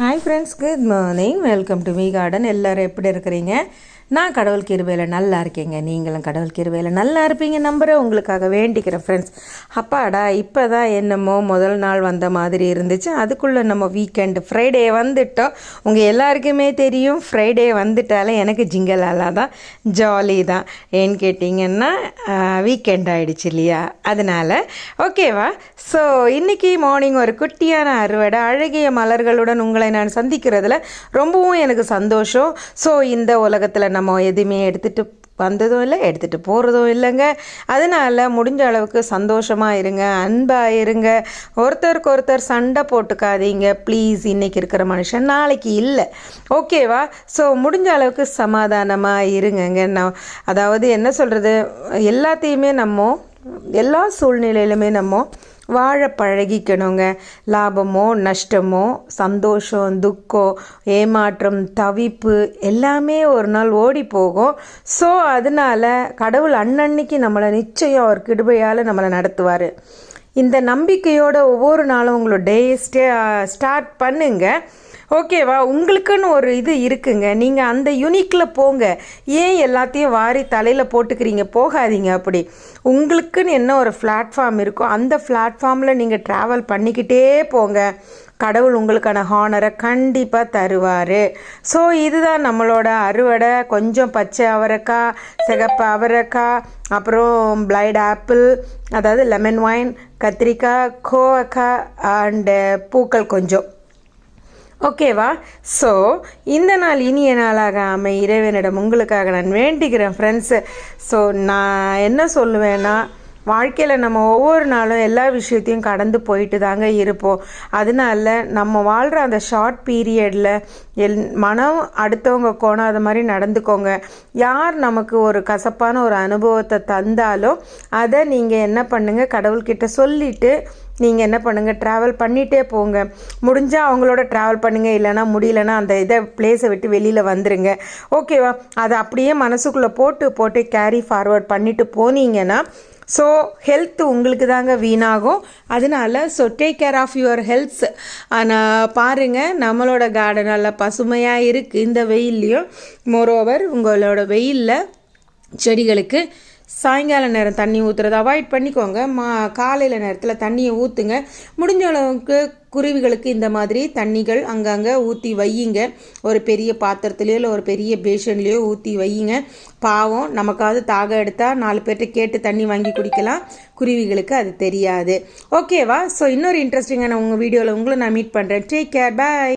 Hi friends, good morning. Welcome to me garden. எல்லோரும் எப்படி இருக்கிறீங்க? நான் கடவுள் கிருபையில் நல்லா இருக்கேங்க. நீங்களும் கடவுள் கிருபையில் நல்லா இருப்பீங்க நம்புகிறேன். உங்களுக்காக வேண்டிக்கிறேன் ஃப்ரெண்ட்ஸ். அப்பாடா, இப்போ தான் என்னமோ முதல் நாள் வந்த மாதிரி இருந்துச்சு. அதுக்குள்ளே நம்ம வீக்கெண்டு ஃப்ரைடே வந்துட்டோம். உங்கள் எல்லாருக்குமே தெரியும், ஃப்ரைடே வந்துட்டாலே எனக்கு ஜிங்கலாலா தான், ஜாலி தான். ஏன்னு கேட்டிங்கன்னா வீக்கெண்ட் ஆகிடுச்சு இல்லையா, அதனால் ஓகேவா. ஸோ இன்றைக்கி மார்னிங் ஒரு குட்டியான அறுவடை, அழகிய மலர்களுடன் உங்களை நான் சந்திக்கிறதுல ரொம்பவும் எனக்கு சந்தோஷம். ஸோ இந்த உலகத்தில் நம்ம எதுவுமே எடுத்துகிட்டு வந்ததும் இல்லை, எடுத்துகிட்டு போகிறதும் இல்லைங்க. அதனால் முடிஞ்ச அளவுக்கு சந்தோஷமாக இருங்க, அன்பாக இருங்க, ஒருத்தருக்கு ஒருத்தர் சண்டை போட்டுக்காதீங்க ப்ளீஸ். இன்றைக்கி இருக்கிற மனுஷன் நாளைக்கு இல்லை, ஓகேவா. ஸோ முடிஞ்ச அளவுக்கு சமாதானமாக இருங்கங்க. நான் அதாவது என்ன சொல்கிறது, எல்லாத்தையுமே நம்ம எல்லா சூழ்நிலையிலுமே நம்ம வாழ பழகிக்கணுங்க. லாபமோ நஷ்டமோ, சந்தோஷம் துக்கம், ஏமாற்றம் தவிப்பு எல்லாமே ஒரு நாள் ஓடி போகும். ஸோ அதனால் கடவுள் அன்னன்னைக்கு நம்மளை நிச்சயம் அவர் கிருபையால் நம்மளை நடத்துவார். இந்த நம்பிக்கையோட ஒவ்வொரு நாளும் உங்களோட டே ஸ்டார்ட் பண்ணுங்க, ஓகேவா. உங்களுக்குன்னு ஒரு இது இருக்குங்க, நீங்கள் அந்த யூனிக்கில் போங்க. ஏன் எல்லாத்தையும் வாரி தலையில் போட்டுக்கிறீங்க? போகாதீங்க அப்படி. உங்களுக்குன்னு என்ன ஒரு பிளாட்ஃபார்ம் இருக்கோ அந்த பிளாட்ஃபார்மில் நீங்கள் ட்ராவல் பண்ணிக்கிட்டே போங்க. கடவுள் உங்களுக்கான ஹானரை கண்டிப்பாக தருவார். ஸோ இதுதான் நம்மளோட அறுவடை. கொஞ்சம் பச்சை அவரைக்காய், சிகப்பு அவரைக்காய், அப்புறம் பிளைட் ஆப்பிள், அதாவது லெமன் ஒயின், கத்திரிக்காய், கோவக்காய் அண்டு பூக்கள் கொஞ்சம், ஓகேவா. ஸோ இந்த நாள் இனிய நாளாக இறைவனிடம் உங்களுக்காக நான் வேண்டிக்கிறேன் ஃப்ரெண்ட்ஸு. ஸோ நான் என்ன சொல்லுவேன்னா, வாழ்க்கையில் நம்ம ஒவ்வொரு நாளும் எல்லா விஷயத்தையும் கடந்து போயிட்டு தாங்க இருப்போம். அதனால நம்ம வாழ்கிற அந்த ஷார்ட் பீரியடில் மனம் அடுத்தவங்க கோணாத மாதிரி நடந்துக்கோங்க. யார் நமக்கு ஒரு கசப்பான ஒரு அனுபவத்தை தந்தாலும் அதை நீங்கள் என்ன பண்ணுங்கள், கடவுள்கிட்ட சொல்லிவிட்டு நீங்கள் என்ன பண்ணுங்கள், ட்ராவல் பண்ணிகிட்டே போங்க. முடிஞ்சால் அவங்களோட ட்ராவல் பண்ணுங்கள், இல்லைனா முடியலன்னா அந்த பிளேஸை விட்டு வெளியில் வந்துடுங்க, ஓகேவா. அதை அப்படியே மனசுக்குள்ளே போட்டு கேரி ஃபார்வர்ட் பண்ணிவிட்டு போனீங்கன்னா ஸோ ஹெல்த் உங்களுக்கு தாங்க வீணாகும். அதனால so take care of your healths. ஆனால் பாருங்கள், நம்மளோட கார்டன் நல்லா பசுமையாக இருக்குது இந்த வெயில்லையும். மோரோவர் உங்களோட வெயிலில் செடிகளுக்கு சாயங்கால நேரம் தண்ணி ஊற்றுறதை அவாய்ட் பண்ணிக்கோங்க. காலையில் நேரத்தில் தண்ணியை ஊற்றுங்க. முடிஞ்ச அளவுக்கு குருவிகளுக்கு இந்த மாதிரி தண்ணிகள் அங்கங்கே ஊற்றி வையுங்க. ஒரு பெரிய பாத்திரத்துலையோ இல்லை ஒரு பெரிய பேஷன்லேயோ ஊற்றி வையுங்க. பாவம், நமக்காவது தாக எடுத்தால் 4 பேர்கிட்ட கேட்டு தண்ணி வாங்கி குடிக்கலாம், குருவிகளுக்கு அது தெரியாது, ஓகேவா. ஸோ இன்னொரு இன்ட்ரெஸ்டிங்கான உங்கள் வீடியோவில் உங்களை நான் மீட் பண்ணுறேன். டேக் கேர், பாய்.